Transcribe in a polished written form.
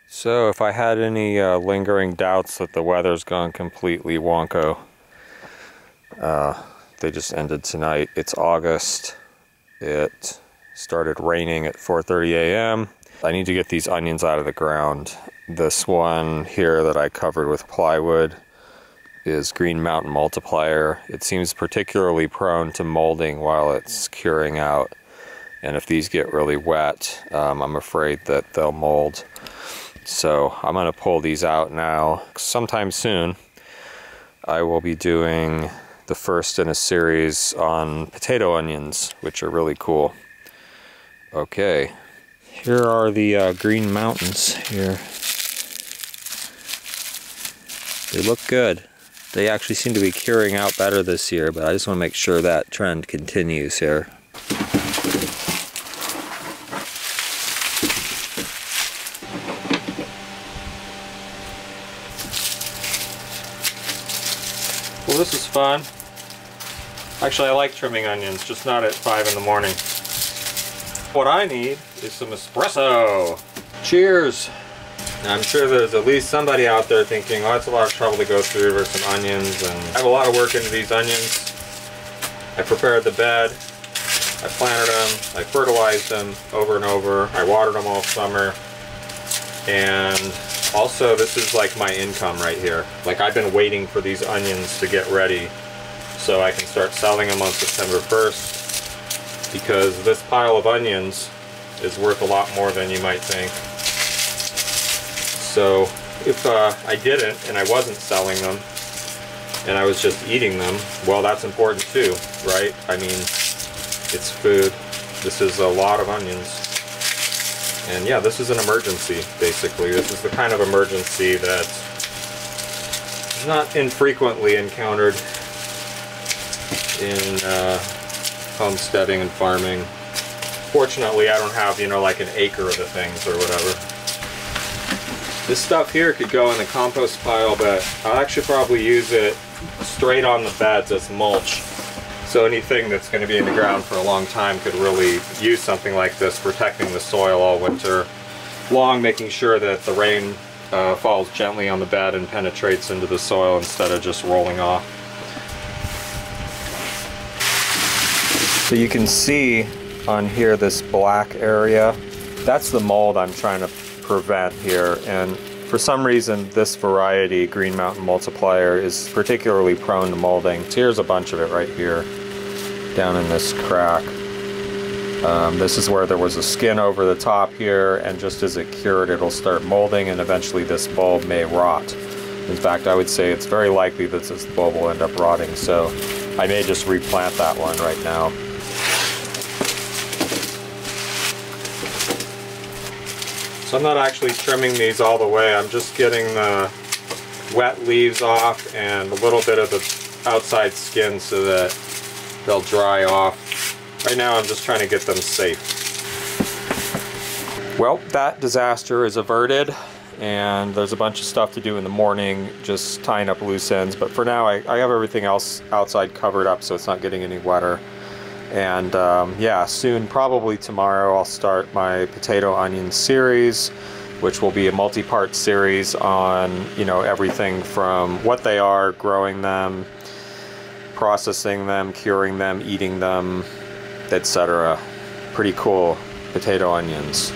So if I had any lingering doubts that the weather's gone completely wonko, they just ended tonight. It's August. It started raining at 4:30 a.m. I need to get these onions out of the ground. This one here that I covered with plywood is Green Mountain Multiplier. It seems particularly prone to molding while it's curing out. And if these get really wet, I'm afraid that they'll mold. So I'm going to pull these out now. Sometime soon, I will be doing the first in a series on potato onions, which are really cool. Okay, here are the Green Mountains here. They look good. They actually seem to be curing out better this year, but I just want to make sure that trend continues here. Well, this is fun. Actually, I like trimming onions, just not at 5 in the morning. What I need is some espresso. Cheers! Now, I'm sure there's at least somebody out there thinking, oh, it's a lot of trouble to go through for some onions, and I have a lot of work into these onions. I prepared the bed, I planted them, I fertilized them over and over, I watered them all summer, and also this is like my income right here. Like, I've been waiting for these onions to get ready so I can start selling them on September 1st, because this pile of onions is worth a lot more than you might think. So if I didn't and I wasn't selling them and I was just eating them, well, that's important too, right? I mean, it's food. This is a lot of onions. And yeah, this is an emergency, basically. This is the kind of emergency that is not infrequently encountered in homesteading and farming. Fortunately, I don't have, you know, like an acre of the things or whatever. This stuff here could go in the compost pile, but I'll actually probably use it straight on the beds as mulch. So anything that's going to be in the ground for a long time could really use something like this, protecting the soil all winter long, making sure that the rain falls gently on the bed and penetrates into the soil instead of just rolling off. So you can see on here this black area, that's the mold I'm trying to prevent here, and for some reason this variety, Green Mountain Multiplier, is particularly prone to molding. So here's a bunch of it right here down in this crack. This is where there was a skin over the top here, and just as it cured, it'll start molding, and eventually this bulb may rot. In fact, I would say it's very likely that this bulb will end up rotting, so I may just replant that one right now. So I'm not actually trimming these all the way, I'm just getting the wet leaves off and a little bit of the outside skin so that they'll dry off. Right now I'm just trying to get them safe. Well, that disaster is averted, and there's a bunch of stuff to do in the morning, just tying up loose ends, but for now I have everything else outside covered up so it's not getting any wetter. And yeah, soon, probably tomorrow, I'll start my potato onion series, which will be a multi-part series on, you know, everything from what they are, growing them, processing them, curing them, eating them, etc. Pretty cool potato onions.